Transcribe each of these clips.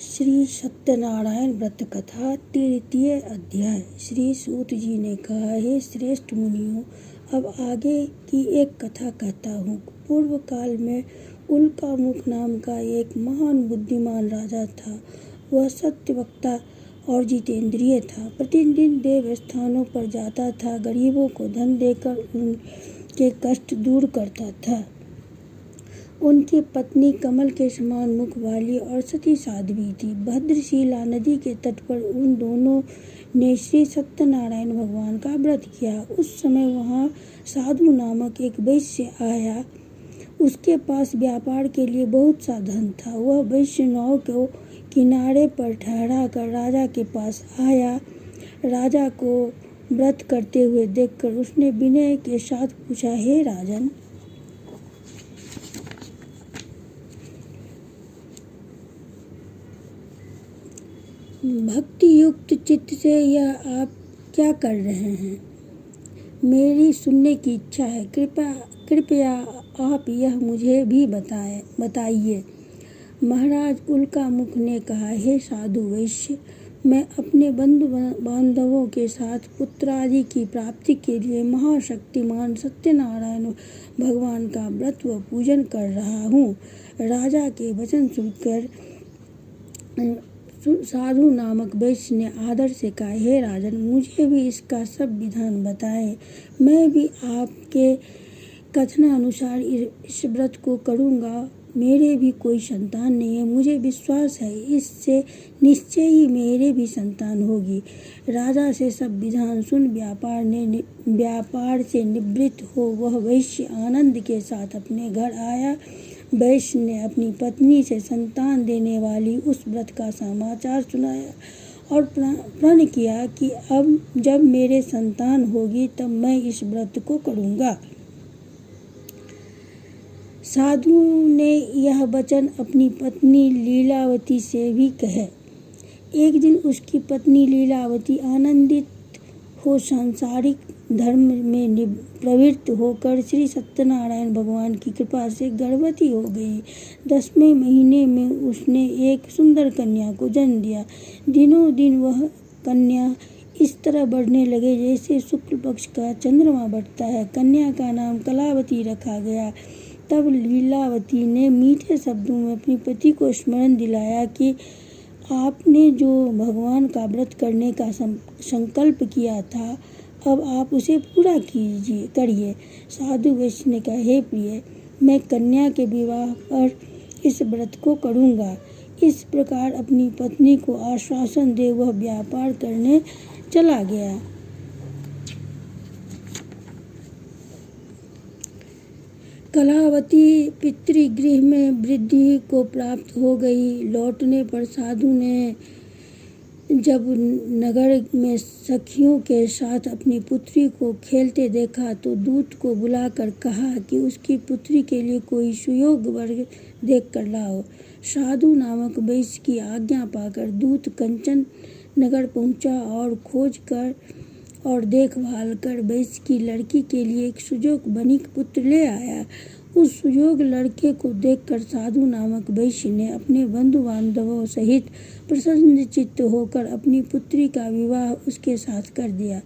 श्री सत्यनारायण व्रत कथा तृतीय अध्याय। श्री सूत जी ने कहा, हे श्रेष्ठ मुनियों, अब आगे की एक कथा कहता हूँ। पूर्व काल में उल्कामुख नाम का एक महान बुद्धिमान राजा था। वह सत्यवक्ता और जितेंद्रिय था। प्रतिदिन देव स्थानों पर जाता था, गरीबों को धन देकर उनके कष्ट दूर करता था। उनकी पत्नी कमल के समान मुख वाली और सती साध्वी थी। भद्रशिला नदी के तट पर उन दोनों ने श्री सत्यनारायण भगवान का व्रत किया। उस समय वहाँ साधु नामक एक वैश्य आया। उसके पास व्यापार के लिए बहुत सा धन था। वह वैश्य नाव को किनारे पर ठहरा कर राजा के पास आया। राजा को व्रत करते हुए देखकर उसने विनय के साथ पूछा, हे राजन, भक्ति युक्त चित्त से यह आप क्या कर रहे हैं? मेरी सुनने की इच्छा है। कृपया आप यह मुझे भी बताइए। महाराज उल्कामुख ने कहा, हे साधु वैश्य, मैं अपने बंधु बांधवों के साथ पुत्रादि की प्राप्ति के लिए महाशक्तिमान सत्यनारायण भगवान का व्रत व पूजन कर रहा हूँ। राजा के वचन सुनकर साधु नामक वैश्य ने आदर से कहा, हे राजन, मुझे भी इसका सब विधान बताएं। मैं भी आपके कथनानुसार इस व्रत को करूँगा। मेरे भी कोई संतान नहीं है। मुझे विश्वास है इससे निश्चय ही मेरे भी संतान होगी। राजा से सब विधान सुन व्यापार से निवृत्त हो वह वैश्य आनंद के साथ अपने घर आया। वैश्य ने अपनी पत्नी से संतान देने वाली उस व्रत का समाचार सुनाया और प्रण किया कि अब जब मेरे संतान होगी तब मैं इस व्रत को करूँगा। साधु ने यह वचन अपनी पत्नी लीलावती से भी कहे। एक दिन उसकी पत्नी लीलावती आनंदित हो सांसारिक धर्म में प्रवृत्त होकर श्री सत्यनारायण भगवान की कृपा से गर्भवती हो गई। 10वें महीने में उसने एक सुंदर कन्या को जन्म दिया। दिनों दिन वह कन्या इस तरह बढ़ने लगे जैसे शुक्ल पक्ष का चंद्रमा बढ़ता है। कन्या का नाम कलावती रखा गया। तब लीलावती ने मीठे शब्दों में अपने पति को स्मरण दिलाया कि आपने जो भगवान का व्रत करने का संकल्प किया था, अब आप उसे पूरा करिए। साधु वैश्य ने कहा, हे प्रिय, मैं कन्या के विवाह पर इस व्रत को करूँगा। इस प्रकार अपनी पत्नी को आश्वासन दे वह व्यापार करने चला गया। कलावती पितृगृह में वृद्धि को प्राप्त हो गई। लौटने पर साधु ने जब नगर में सखियों के साथ अपनी पुत्री को खेलते देखा तो दूत को बुलाकर कहा कि उसकी पुत्री के लिए कोई सुयोग वर्ग देख कर लाओ। साधु नामक वैश्य की आज्ञा पाकर दूत कंचन नगर पहुंचा और खोज कर और देखभाल कर वैश्य की लड़की के लिए एक सुजोग बनिक पुत्र ले आया। उस सुजोग लड़के को देखकर साधु नामक वैश्य ने अपने बंधु बांधवों सहित प्रसन्नचित्त होकर अपनी पुत्री का विवाह उसके साथ कर दिया।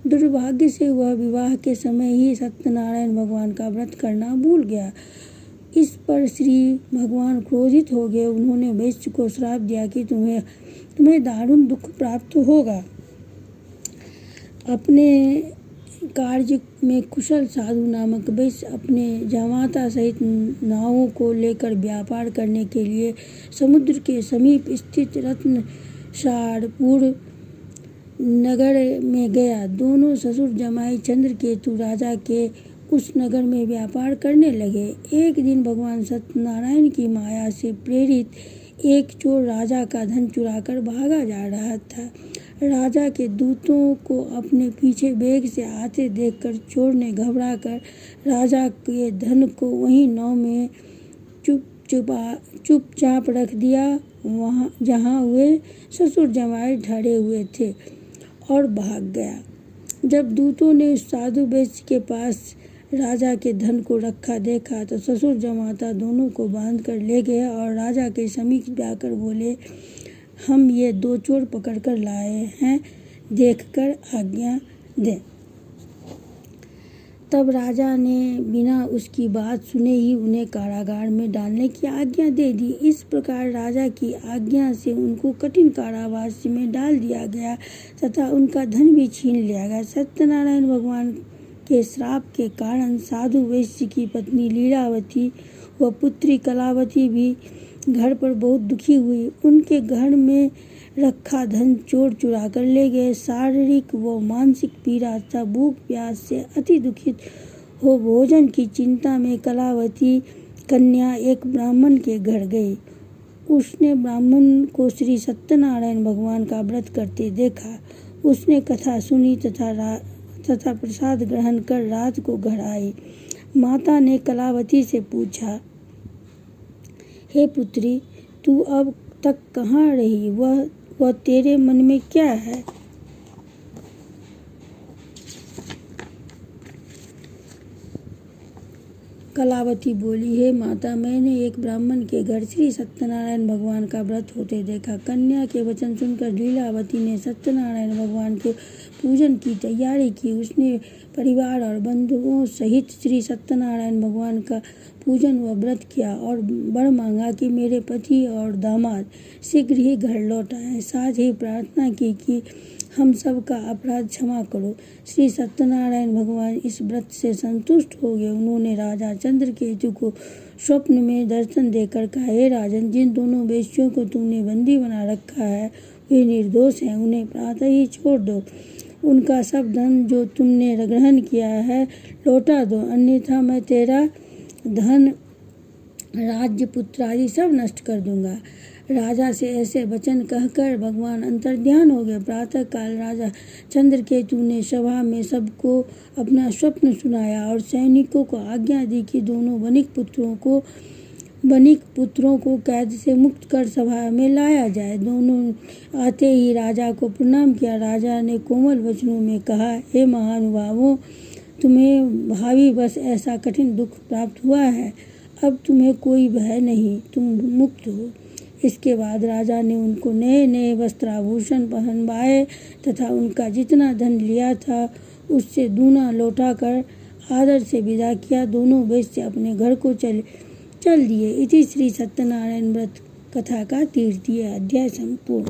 दुर्भाग्य से वह विवाह के समय ही सत्यनारायण भगवान का व्रत करना भूल गया। इस पर श्री भगवान क्रोधित हो गए। उन्होंने वैश्य को श्राप दिया कि तुम्हें दारुण दुख प्राप्त होगा। अपने कार्य में कुशल साधु नामक वैश्य अपने जामाता सहित नावों को लेकर व्यापार करने के लिए समुद्र के समीप स्थित रत्नसारपुर नगर में गया। दोनों ससुर जमाई चंद्रकेतु राजा के उस नगर में व्यापार करने लगे। एक दिन भगवान सत्यनारायण की माया से प्रेरित एक चोर राजा का धन चुराकर भागा जा रहा था। राजा के दूतों को अपने पीछे वेग से आते देखकर चोर ने घबराकर राजा के धन को वहीं नाव में चुपचाप रख दिया जहाँ वे ससुर जमाई ठहरे हुए थे और भाग गया। जब दूतों ने उस साधु वैश्य के पास राजा के धन को रखा देखा तो ससुर जमाता दोनों को बांध कर ले गया और राजा के समीप जाकर बोले, हम ये 2 चोर पकड़ कर लाए हैं, देखकर आज्ञा दें। तब राजा ने बिना उसकी बात सुने ही उन्हें कारागार में डालने की आज्ञा दे दी। इस प्रकार राजा की आज्ञा से उनको कठिन कारावास में डाल दिया गया तथा उनका धन भी छीन लिया गया। सत्यनारायण भगवान के श्राप के कारण साधु वैश्य की पत्नी लीलावती व पुत्री कलावती भी घर पर बहुत दुखी हुई। उनके घर में रखा धन चोर चुरा कर ले गए। शारीरिक व मानसिक पीड़ा तथा भूख प्यास से अति दुखित हो भोजन की चिंता में कलावती कन्या एक ब्राह्मण के घर गई। उसने ब्राह्मण को श्री सत्यनारायण भगवान का व्रत करते देखा। उसने कथा सुनी तथा प्रसाद ग्रहण कर रात को घर आई। माता ने कलावती से पूछा, हे पुत्री, तू अब तक कहाँ रही? वह तेरे मन में क्या है? कलावती बोली, हे माता, मैंने एक ब्राह्मण के घर श्री सत्यनारायण भगवान का व्रत होते देखा। कन्या के वचन सुनकर लीलावती ने सत्यनारायण भगवान के पूजन की तैयारी की। उसने परिवार और बंधुओं सहित श्री सत्यनारायण भगवान का पूजन व व्रत किया और वर मांगा कि मेरे पति और दामाद शीघ्र ही घर लौट आए। साथ ही प्रार्थना की कि हम सब का अपराध क्षमा करो। श्री सत्यनारायण भगवान इस व्रत से संतुष्ट हो गए। उन्होंने राजा चंद्रकेतु को स्वप्न में दर्शन देकर कहा, हे राजन, जिन दोनों वेश्यों को तुमने बंदी बना रखा है वे निर्दोष हैं, उन्हें प्रातः ही छोड़ दो। उनका सब धन जो तुमने ग्रहण किया है लौटा दो, अन्यथा मैं तेरा धन, राज्य, पुत्र आदि सब नष्ट कर दूंगा। राजा से ऐसे वचन कहकर भगवान अंतर्ध्यान हो गए। प्रातः काल राजा चंद्रकेतु ने सभा में सबको अपना स्वप्न सुनाया और सैनिकों को आज्ञा दी कि दोनों बनिक पुत्रों को कैद से मुक्त कर सभा में लाया जाए। दोनों आते ही राजा को प्रणाम किया। राजा ने कोमल वचनों में कहा, हे महानुभावों, तुम्हें भावी बस ऐसा कठिन दुख प्राप्त हुआ है, अब तुम्हें कोई भय नहीं, तुम मुक्त हो। इसके बाद राजा ने उनको नए नए वस्त्राभूषण पहनवाए तथा उनका जितना धन लिया था उससे दूना लौटाकर आदर से विदा किया। दोनों वैश्य अपने घर को चल दिए। इति श्री सत्यनारायण व्रत कथा का 3य अध्याय संपूर्ण।